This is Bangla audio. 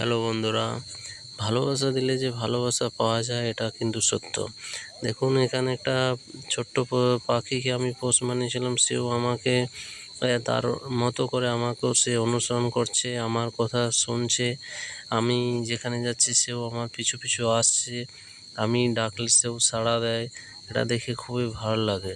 হ্যালো বন্ধুরা, ভালোবাসা দিলে যে ভালোবাসা পাওয়া যায় এটা কিন্তু সত্য। দেখুন এখানে একটা ছোট্ট পাখিকে আমি পোষ মানিয়েছিলাম, সেও আমাকে তার মতো করে আমাকেও সে অনুসরণ করছে, আমার কথা শুনছে। আমি যেখানে যাচ্ছি সেও আমার পিছু পিছু আসছে, আমি ডাকলে সেও সাড়া দেয়। এটা দেখে খুবই ভালো লাগে।